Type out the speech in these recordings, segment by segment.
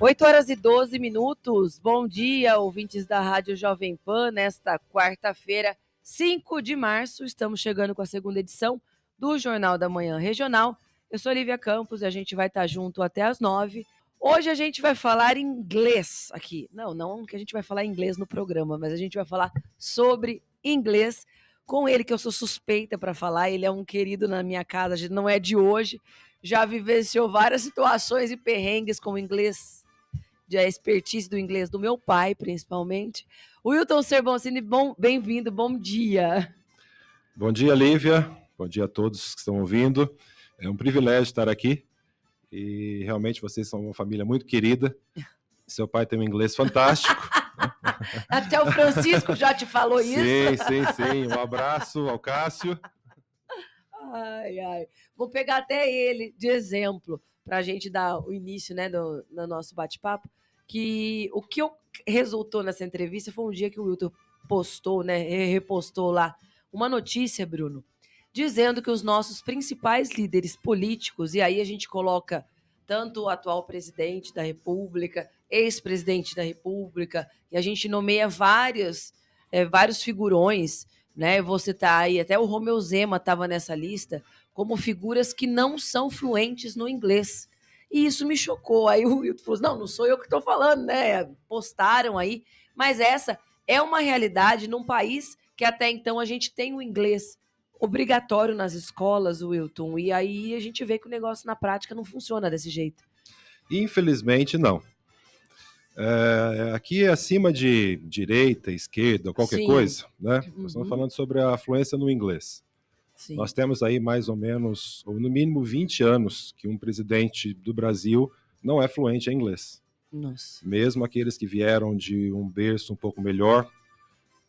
8h12. Bom dia, ouvintes da Rádio Jovem Pan. Nesta quarta-feira, 5 de março, estamos chegando com a segunda edição do Jornal da Manhã Regional. Eu sou Olivia Campos e a gente vai estar junto até às 9. Hoje a gente vai falar inglês aqui. Não que a gente vai falar inglês no programa, mas a gente vai falar sobre inglês com ele, que eu sou suspeita para falar. Ele é um querido na minha casa, a gente não é de hoje. Já vivenciou várias situações e perrengues com o inglês, de a expertise do inglês do meu pai, principalmente. Wilton Serboncini, bem-vindo, bom dia. Bom dia, Lívia. Bom dia a todos que estão ouvindo. É um privilégio estar aqui e realmente vocês são uma família muito querida. Seu pai tem um inglês fantástico. Até o Francisco já te falou isso? Sim. Um abraço ao Cássio. Ai. Vou pegar até ele de exemplo para a gente dar o início, né, no nosso bate-papo, que o que resultou nessa entrevista foi um dia que o Wilton postou, né, repostou lá uma notícia, Bruno, dizendo que os nossos principais líderes políticos, e aí a gente coloca tanto o atual presidente da República, ex-presidente da República, e a gente nomeia vários figurões, né? Você tá aí, até o Romeu Zema estava nessa lista, como figuras que não são fluentes no inglês. E isso me chocou. Aí o Wilton falou: não sou eu que estou falando, né? Postaram aí. Mas essa é uma realidade num país que até então a gente tem o inglês obrigatório nas escolas, Wilton. E aí a gente vê que o negócio na prática não funciona desse jeito. Infelizmente, não. Aqui é acima de direita, esquerda, qualquer coisa, né? Nós estamos falando sobre a fluência no inglês. Sim. Nós temos aí mais ou menos, ou no mínimo 20 anos, que um presidente do Brasil não é fluente em inglês. Nossa. Mesmo aqueles que vieram de um berço um pouco melhor,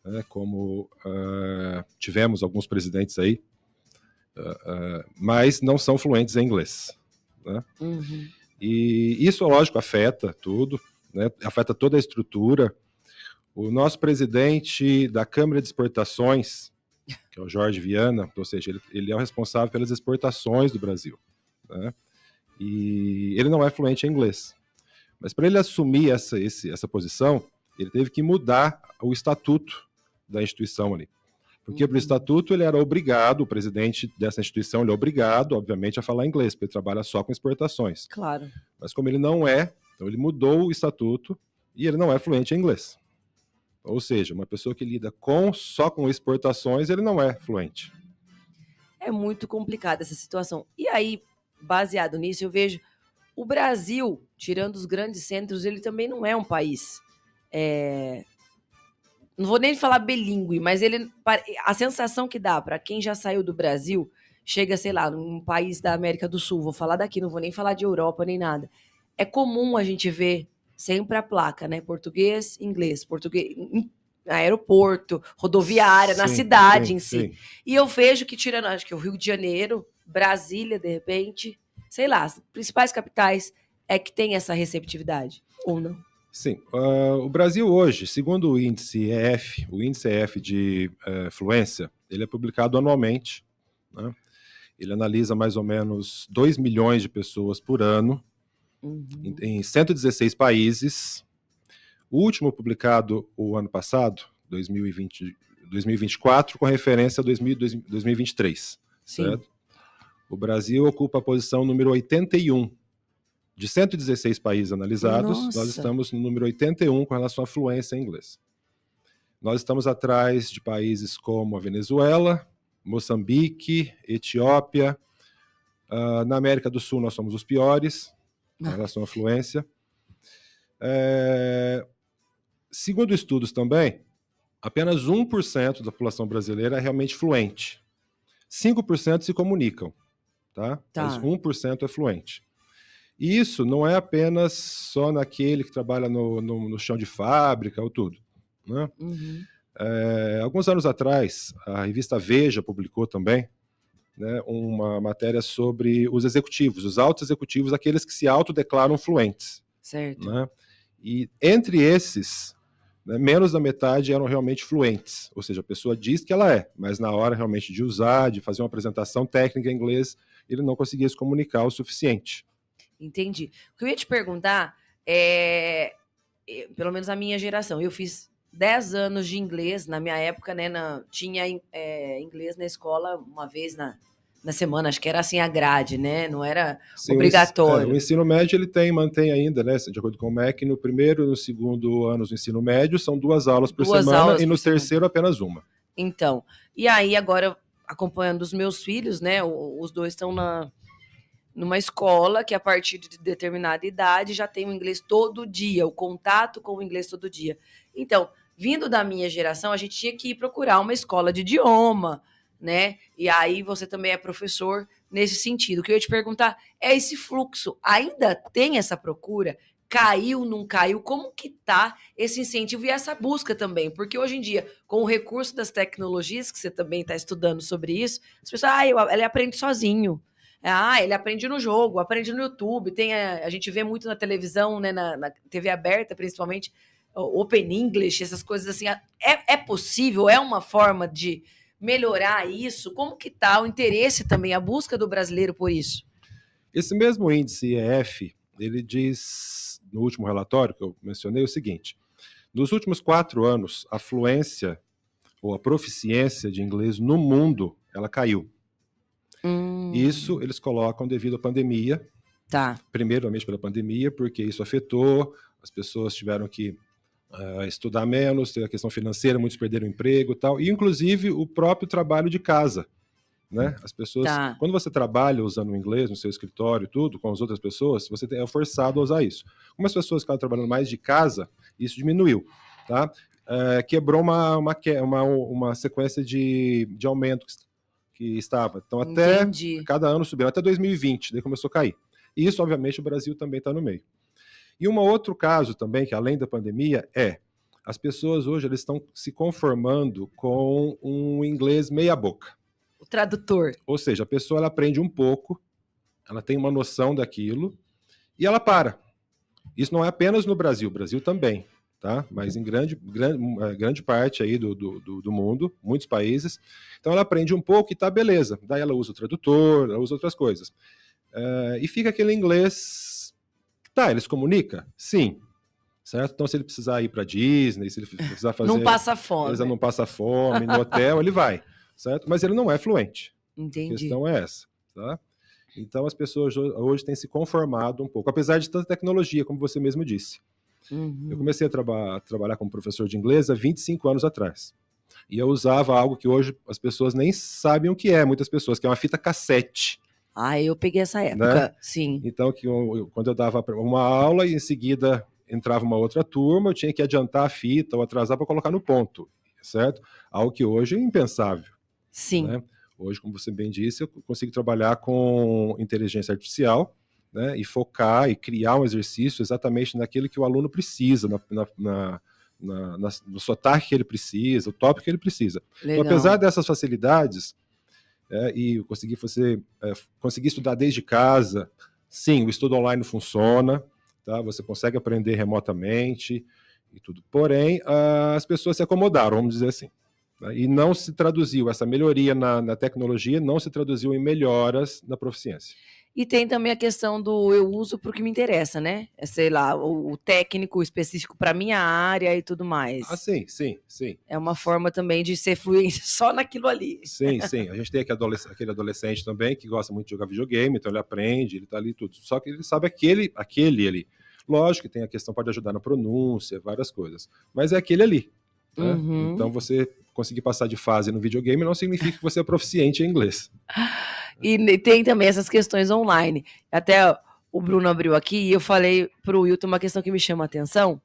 né, como tivemos alguns presidentes aí, mas não são fluentes em inglês. Né? E isso, lógico, afeta tudo, né? Afeta toda a estrutura. O nosso presidente da Câmara de Exportações, que é o Jorge Viana, ou seja, ele é o responsável pelas exportações do Brasil. Né? E ele não é fluente em inglês. Mas para ele assumir essa posição, ele teve que mudar o estatuto da instituição ali. Porque pelo estatuto ele era obrigado, o presidente dessa instituição ele é obrigado, obviamente, a falar inglês, porque ele trabalha só com exportações. Claro. Mas como ele não é, então ele mudou o estatuto e ele não é fluente em inglês. Ou seja, uma pessoa que lida só com exportações, ele não é fluente. É muito complicada essa situação. E aí, baseado nisso, eu vejo o Brasil, tirando os grandes centros, ele também não é um país... Não vou nem falar bilíngue, mas a sensação que dá para quem já saiu do Brasil, chega, sei lá, num país da América do Sul, vou falar daqui, não vou nem falar de Europa nem nada. É comum a gente ver sempre a placa, né? Português, inglês, aeroporto, rodoviária, na cidade em si. Sim. E eu vejo que, tirando, acho que o Rio de Janeiro, Brasília, de repente, sei lá, as principais capitais é que tem essa receptividade, ou não? Sim, o Brasil hoje, segundo o índice EF, de fluência, ele é publicado anualmente, né? Ele analisa mais ou menos 2 milhões de pessoas por ano, em 116 países. O último publicado o ano passado, 2024, com referência a 2023, certo? O Brasil ocupa a posição número 81. De 116 países analisados, Nós estamos no número 81 com relação à fluência em inglês. Nós estamos atrás de países como a Venezuela, Moçambique, Etiópia. Na América do Sul, nós somos os piores com relação à fluência. Segundo estudos também, apenas 1% da população brasileira é realmente fluente. 5% se comunicam, tá? Mas 1% é fluente. E isso não é apenas só naquele que trabalha no chão de fábrica ou tudo. Né? Alguns anos atrás, a revista Veja publicou também, né, uma matéria sobre os executivos, os altos executivos, aqueles que se autodeclaram fluentes. Certo. Né? E entre esses, né, menos da metade eram realmente fluentes. Ou seja, a pessoa diz que ela é, mas na hora realmente de usar, de fazer uma apresentação técnica em inglês, ele não conseguia se comunicar o suficiente. Entendi. O que eu ia te perguntar pelo menos a minha geração, eu fiz 10 anos de inglês na minha época, né? Tinha inglês na escola uma vez na semana, acho que era assim a grade, né? Não era Sim, obrigatório. O ensino médio ele mantém ainda, né? De acordo com o MEC, no primeiro e no segundo anos do ensino médio são 2 aulas por semana e no terceiro apenas uma. Então, e aí agora acompanhando os meus filhos, né? Os dois estão numa escola que a partir de determinada idade já tem o inglês todo dia, o contato com o inglês todo dia. Então, vindo da minha geração, a gente tinha que ir procurar uma escola de idioma, né? E aí você também é professor nesse sentido. O que eu ia te perguntar é esse fluxo, ainda tem essa procura? Caiu, não caiu? Como que tá esse incentivo e essa busca também? Porque hoje em dia, com o recurso das tecnologias, que você também está estudando sobre isso, as pessoas, ele aprende sozinho. Ele aprende no jogo, aprende no YouTube. A gente vê muito na televisão, né, na TV aberta, principalmente, Open English, essas coisas assim. É possível? É uma forma de melhorar isso? Como que está o interesse também, a busca do brasileiro por isso? Esse mesmo índice EF, ele diz, no último relatório que eu mencionei, o seguinte: nos últimos 4 anos, a fluência ou a proficiência de inglês no mundo, ela caiu. Isso eles colocam devido à pandemia. Tá. Primeiramente pela pandemia, porque isso afetou, as pessoas tiveram que estudar menos, tem a questão financeira, muitos perderam o emprego e tal, e inclusive o próprio trabalho de casa. Né? As pessoas, quando você trabalha usando o inglês no seu escritório e tudo, com as outras pessoas, você é forçado a usar isso. Como as pessoas ficaram trabalhando mais de casa, isso diminuiu. Tá? Quebrou uma sequência de aumento que estava. Então, até cada ano subiu, até 2020, daí começou a cair. E isso, obviamente, o Brasil também está no meio. E um outro caso também, que além da pandemia, as pessoas hoje eles estão se conformando com um inglês meia boca. O tradutor. Ou seja, a pessoa ela aprende um pouco, ela tem uma noção daquilo e ela para. Isso não é apenas no Brasil, o Brasil também, tá? Mas em grande parte aí do mundo, muitos países. Então ela aprende um pouco e tá beleza. Daí ela usa o tradutor, ela usa outras coisas. E fica aquele inglês. Tá, ele se comunica? Sim. Certo? Então, se ele precisar ir para Disney, se ele precisar fazer. Não passa fome. Ele não passa fome, no hotel, ele vai. Certo? Mas ele não é fluente. Entendi. A questão é essa. Tá? Então, as pessoas hoje têm se conformado um pouco, apesar de tanta tecnologia, como você mesmo disse. Eu comecei a trabalhar como professor de inglês há 25 anos atrás. E eu usava algo que hoje as pessoas nem sabem o que é, muitas pessoas, que é uma fita cassete. Eu peguei essa época, né? Sim. Então, quando eu dava uma aula e em seguida entrava uma outra turma, eu tinha que adiantar a fita ou atrasar para colocar no ponto, certo? Algo que hoje é impensável. Sim. Né? Hoje, como você bem disse, eu consigo trabalhar com inteligência artificial, né, e focar e criar um exercício exatamente naquilo que o aluno precisa, no sotaque que ele precisa, o tópico que ele precisa. Então, apesar dessas facilidades, e conseguir estudar desde casa, sim, o estudo online funciona, tá? Você consegue aprender remotamente e tudo. Porém, as pessoas se acomodaram, vamos dizer assim. E não se traduziu, essa melhoria na tecnologia não se traduziu em melhoras na proficiência. E tem também a questão do eu uso para o que me interessa, né? Sei lá, o técnico específico para minha área e tudo mais. Sim. É uma forma também de ser fluente só naquilo ali. Sim. A gente tem aquele adolescente também que gosta muito de jogar videogame, então ele aprende, ele tá ali tudo. Só que ele sabe aquele ali. Lógico que tem a questão, pode ajudar na pronúncia, várias coisas. Mas é aquele ali. Né? Então você conseguir passar de fase no videogame não significa que você é proficiente em inglês. E tem também essas questões online. Até o Bruno abriu aqui e eu falei para o Wilton uma questão que me chama a atenção,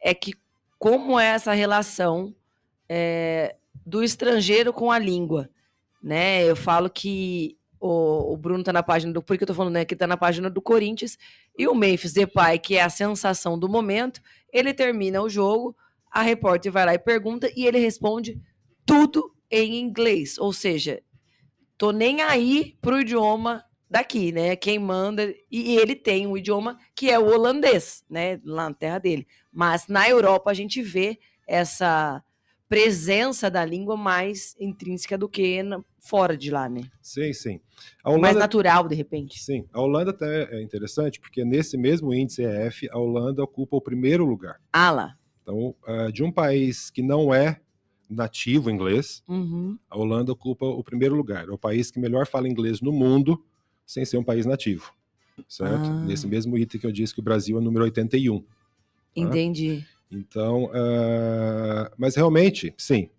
é que como é essa relação do estrangeiro com a língua, né? Eu falo que o Bruno está na página do... Por que eu tô falando, né? Que está na página do Corinthians, e o Memphis Depay, que é a sensação do momento, ele termina o jogo, a repórter vai lá e pergunta, e ele responde tudo em inglês, ou seja, tô nem aí pro idioma daqui, né? Quem manda... E ele tem um idioma que é o holandês, né? Lá na terra dele. Mas na Europa a gente vê essa presença da língua mais intrínseca do que fora de lá, né? Sim, sim. Mais natural, de repente. Sim, a Holanda até é interessante, porque nesse mesmo índice EF, a Holanda ocupa o primeiro lugar. Ah lá. Então, de um país que não é nativo inglês, a Holanda ocupa o primeiro lugar. É o país que melhor fala inglês no mundo, sem ser um país nativo. Certo? Nesse mesmo item que eu disse que o Brasil é o número 81. Tá? Entendi. Então, mas realmente, sim,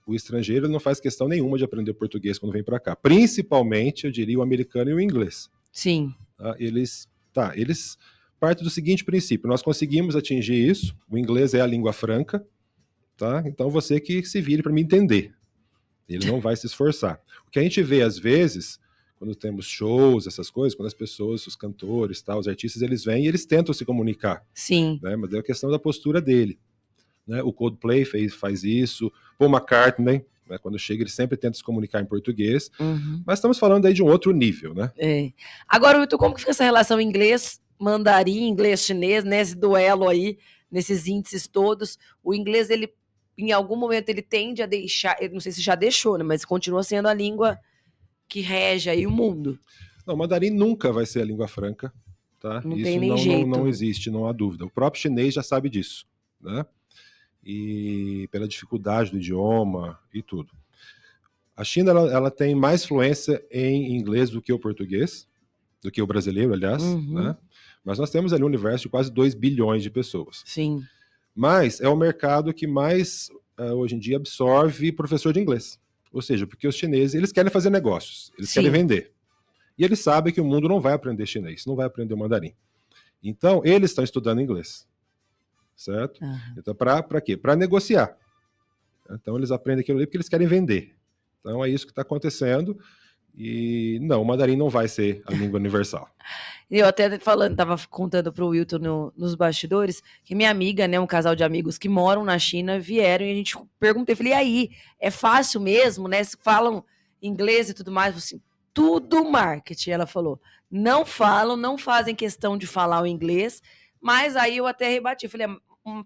o estrangeiro não faz questão nenhuma de aprender português quando vem para cá. Principalmente, eu diria, o americano e o inglês. Sim. Tá? Eles partem do seguinte princípio: nós conseguimos atingir isso, o inglês é a língua franca, tá? Então você que se vire para me entender. Ele não vai se esforçar. O que a gente vê às vezes, quando temos shows, essas coisas, quando as pessoas, os cantores, os artistas, eles vêm e eles tentam se comunicar. Sim. Né? Mas é a questão da postura dele. Né? O Coldplay faz isso, Paul McCartney, né? Quando chega, ele sempre tenta se comunicar em português. Mas estamos falando aí de um outro nível, né? Agora, Wilton, como que fica essa relação inglês-mandarim, inglês-chinês, nesse duelo aí, nesses índices todos? O inglês, ele, em algum momento, ele tende a deixar, eu não sei se já deixou, né? Mas continua sendo a língua que rege aí o mundo. Não, o mandarim nunca vai ser a língua franca, tá? Não Isso tem nem jeito. Não existe, não há dúvida. O próprio chinês já sabe disso, né? E pela dificuldade do idioma e tudo. A China, ela tem mais fluência em inglês do que o português, do que o brasileiro, aliás, né? Mas nós temos ali um universo de quase 2 bilhões de pessoas. Sim. Mas é o mercado que mais, hoje em dia, absorve professor de inglês. Ou seja, porque os chineses, eles querem fazer negócios, eles querem vender. E eles sabem que o mundo não vai aprender chinês, não vai aprender o mandarim. Então, eles estão estudando inglês. Certo? Então, para quê? Para negociar. Então, eles aprendem aquilo ali porque eles querem vender. Então, é isso que está acontecendo. E não, o mandarim não vai ser a língua universal. Eu até estava contando para o Wilton nos bastidores, que minha amiga, né, um casal de amigos que moram na China, vieram e a gente perguntou, falei, e aí, é fácil mesmo, né? Falam inglês e tudo mais? Assim, tudo marketing, ela falou. Não falam, não fazem questão de falar o inglês, mas aí eu até rebati, falei,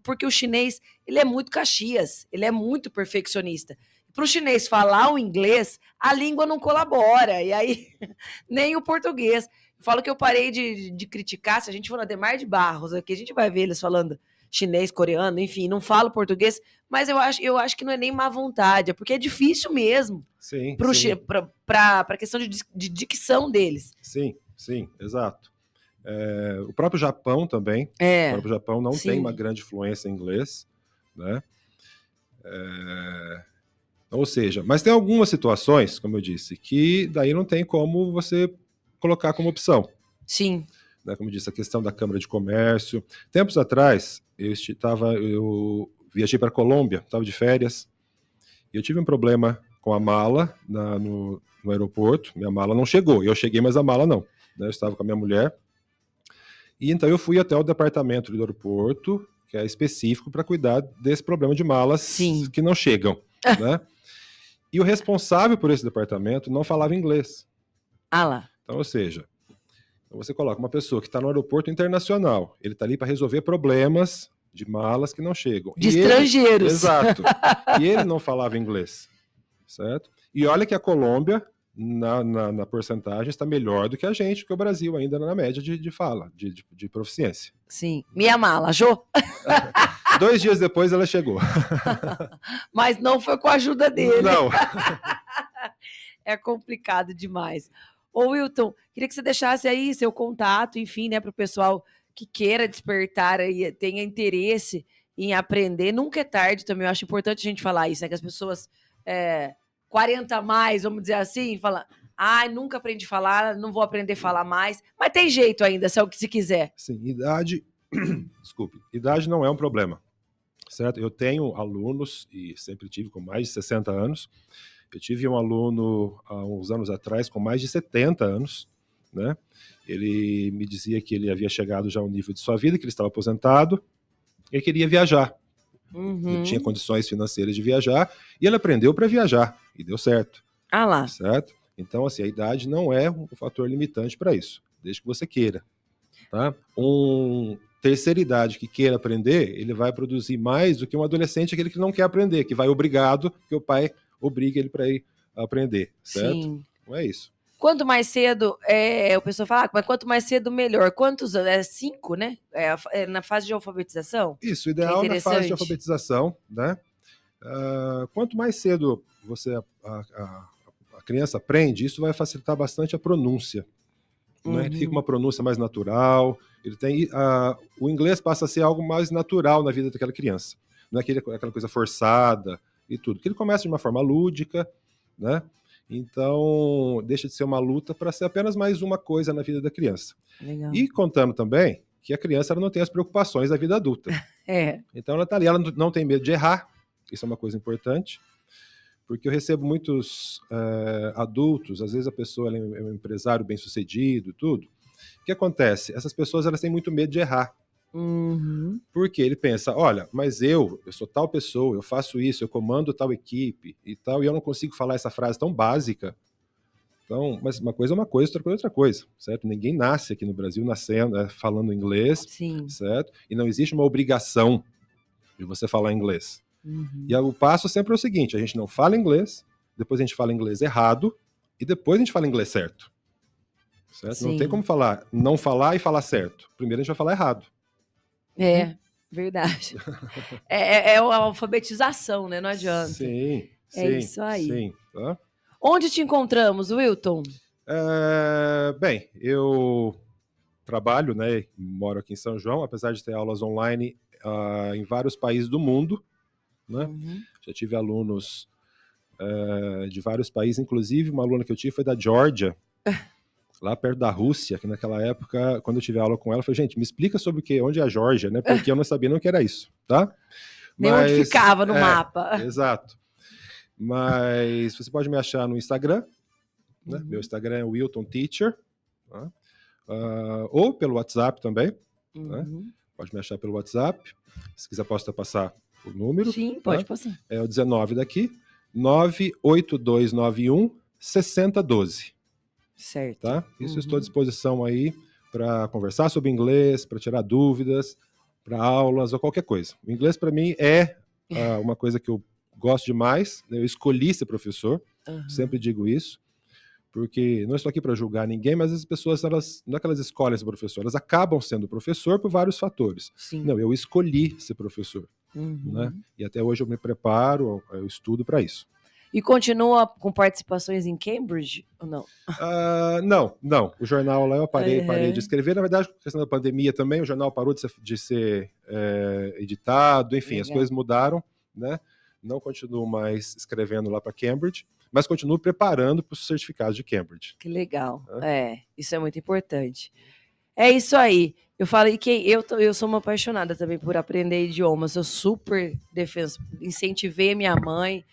porque o chinês, ele é muito Caxias, ele é muito perfeccionista. Para o chinês falar o inglês, a língua não colabora, e aí nem o português. Eu falo que eu parei de criticar, se a gente for na Ademar de Barros, aqui a gente vai ver eles falando chinês, coreano, enfim, não falo português, mas eu acho que não é nem má vontade, é porque é difícil mesmo. Sim. Para a questão de dicção deles. Sim, exato. O próprio Japão também. O próprio Japão não tem uma grande fluência em inglês, né? Ou seja, mas tem algumas situações, como eu disse, que daí não tem como você colocar como opção. Sim. Né? Como eu disse, a questão da Câmara de Comércio. Tempos atrás, eu viajei para a Colômbia, estava de férias, e eu tive um problema com a mala no aeroporto. Minha mala não chegou, eu cheguei, mas a mala não. Né? Eu estava com a minha mulher, e então eu fui até o departamento do aeroporto, que é específico para cuidar desse problema de malas que não chegam. Né? E o responsável por esse departamento não falava inglês. Ah lá. Então, ou seja, você coloca uma pessoa que está no aeroporto internacional, ele está ali para resolver problemas de malas que não chegam. De estrangeiros. Exato. E ele não falava inglês. Certo? E olha que a Colômbia, na porcentagem, está melhor do que a gente, porque o Brasil ainda na média de fala, de proficiência. Sim. Minha mala, Jô? 2 dias depois ela chegou. Mas não foi com a ajuda dele. Não. É complicado demais. Ô, Wilton, queria que você deixasse aí seu contato, enfim, né, para o pessoal que queira despertar e tenha interesse em aprender. Nunca é tarde também, eu acho importante a gente falar isso, né, que as pessoas 40 a mais, vamos dizer assim, falam, nunca aprendi a falar, não vou aprender a falar mais, mas tem jeito ainda, se quiser. Sim, idade não é um problema, certo? Eu tenho alunos, e sempre tive com mais de 60 anos, eu tive um aluno há uns anos atrás com mais de 70 anos, né? Ele me dizia que ele havia chegado já ao nível de sua vida, que ele estava aposentado, e queria viajar. Ele tinha condições financeiras de viajar, e ele aprendeu para viajar, e deu certo. Ah lá. Certo? Então, assim, a idade não é um fator limitante para isso, desde que você queira. Tá? Terceira idade que queira aprender, ele vai produzir mais do que um adolescente, aquele que não quer aprender, que vai obrigado, que o pai obriga ele para ir aprender, certo? Sim. Não é isso. Quanto mais cedo, o pessoal fala, mas quanto mais cedo, melhor. Quantos anos? É 5, né? Na fase de alfabetização? Isso, o ideal na fase de alfabetização, né? Quanto mais cedo a criança aprende, isso vai facilitar bastante a pronúncia. Né? Fica uma pronúncia mais natural. O inglês passa a ser algo mais natural na vida daquela criança. Não é aquela coisa forçada e tudo. Que ele começa de uma forma lúdica, né? Então, deixa de ser uma luta para ser apenas mais uma coisa na vida da criança. Legal. E contando também que a criança ela não tem as preocupações da vida adulta. Então, ela está ali, ela não tem medo de errar. Isso é uma coisa importante. Porque eu recebo muitos adultos, às vezes a pessoa é um empresário bem-sucedido, tudo. O que acontece? Essas pessoas elas têm muito medo de errar. Porque ele pensa, olha, mas eu sou tal pessoa, eu faço isso, eu comando tal equipe e tal, e eu não consigo falar essa frase tão básica. Então, mas uma coisa é uma coisa, outra coisa é outra coisa, certo? Ninguém nasce aqui no Brasil nascendo, falando inglês, certo? E não existe uma obrigação de você falar inglês. E o passo sempre é o seguinte, a gente não fala inglês, depois a gente fala inglês errado, e depois a gente fala inglês certo. Certo? Não tem como não falar e falar certo. Primeiro a gente vai falar errado. Verdade. É a alfabetização, né? Não adianta. Sim, isso aí. Sim, tá? Onde te encontramos, Wilton? Bem, eu trabalho, né? Moro aqui em São João, apesar de ter aulas online em vários países do mundo. Né? Já tive alunos de vários países, inclusive uma aluna que eu tive foi da Geórgia, lá perto da Rússia, que naquela época, quando eu tive aula com ela, eu falei, gente, me explica sobre onde é a Geórgia, né? Porque eu não sabia nem o que era isso, tá? Nem onde ficava no mapa. Exato. Mas você pode me achar no Instagram, né? Meu Instagram é Wilton Teacher, tá? Ou pelo WhatsApp também, né? Pode me achar pelo WhatsApp. Se quiser, posso passar o número. Sim, pode passar. É o 19 daqui, 98291 6012. Certo. Tá? Isso eu estou à disposição aí para conversar sobre inglês, para tirar dúvidas, para aulas ou qualquer coisa. O inglês para mim é uma coisa que eu gosto demais. Eu escolhi ser professor, sempre digo isso, porque não estou aqui para julgar ninguém, mas as pessoas, não é que elas escolhem ser professor, elas acabam sendo professor por vários fatores. Sim. Não, eu escolhi ser professor. Né? E até hoje eu me preparo, eu estudo para isso. E continua com participações em Cambridge ou não? Não. O jornal lá eu parei de escrever. Na verdade, por questão da pandemia também, o jornal parou de ser editado. Enfim, as coisas mudaram, né? Não continuo mais escrevendo lá para Cambridge, mas continuo preparando para os certificados de Cambridge. Que legal. Isso é muito importante. É isso aí. Eu falei que eu sou uma apaixonada também por aprender idiomas. Eu super incentivei a minha mãe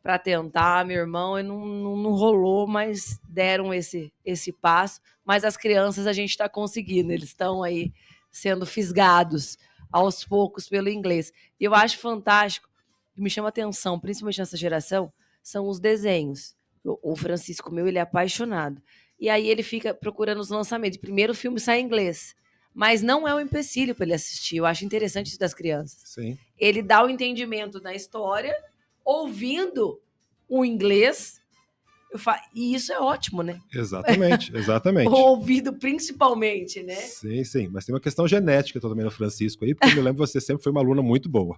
para tentar, meu irmão, e não rolou, mas deram esse passo. Mas as crianças a gente está conseguindo, eles estão aí sendo fisgados aos poucos pelo inglês. E eu acho fantástico, que me chama atenção, principalmente nessa geração, são os desenhos. O Francisco meu, ele é apaixonado. E aí ele fica procurando os lançamentos. Primeiro o filme sai em inglês, mas não é um empecilho para ele assistir. Eu acho interessante isso das crianças. Sim. Ele dá o entendimento da história ouvindo o inglês, e isso é ótimo, né? Exatamente. O ouvido principalmente, né? Sim, mas tem uma questão genética também no Francisco aí, porque eu me lembro que você sempre foi uma aluna muito boa.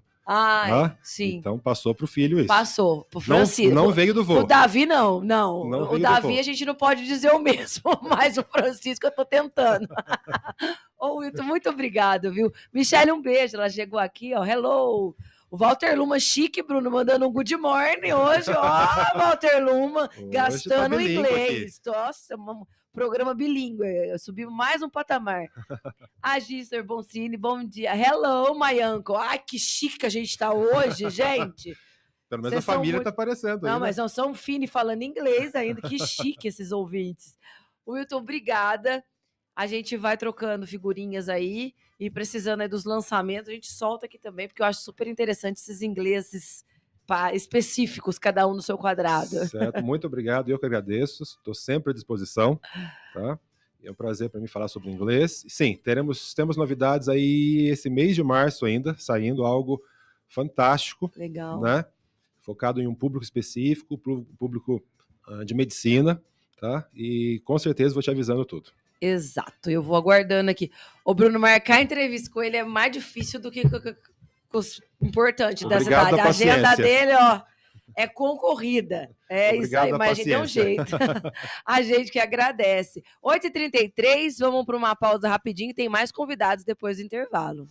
Sim. Então passou pro filho isso. Passou, pro Francisco. Não veio do vô. O Davi não. O Davi a gente não pode dizer o mesmo, mas o Francisco eu tô tentando. Ô, Wilton, muito obrigado, viu? Michele, um beijo, ela chegou aqui, ó, hello. O Walter Luma, chique, Bruno, mandando um good morning hoje. Ó, Walter Luma, gastando tá inglês. Aqui. Nossa, um programa bilíngue. Eu subi mais um patamar. A Gister Boncini, bom dia. Hello, my uncle. Ai, que chique a gente tá hoje, gente. Pelo menos a família tá aparecendo. Não, aí, mas né? não são fini falando inglês ainda. Que chique esses ouvintes. Wilton, obrigada. A gente vai trocando figurinhas aí e precisando aí dos lançamentos, a gente solta aqui também, porque eu acho super interessante esses ingleses específicos, cada um no seu quadrado. Certo, muito obrigado, eu que agradeço, estou sempre à disposição, tá? É um prazer para mim falar sobre inglês. Sim, temos novidades aí esse mês de março ainda, saindo algo fantástico. Legal. Né? Focado em um público específico, público de medicina, tá? E com certeza vou te avisando tudo. Exato, eu vou aguardando aqui. O Bruno, marcar entrevista com ele é mais difícil do que com os importantes da cidade. A agenda dele, ó, é concorrida. É Obrigado, isso aí, mas a gente tem um jeito. A gente que agradece. 8h33, vamos para uma pausa rapidinho, tem mais convidados depois do intervalo.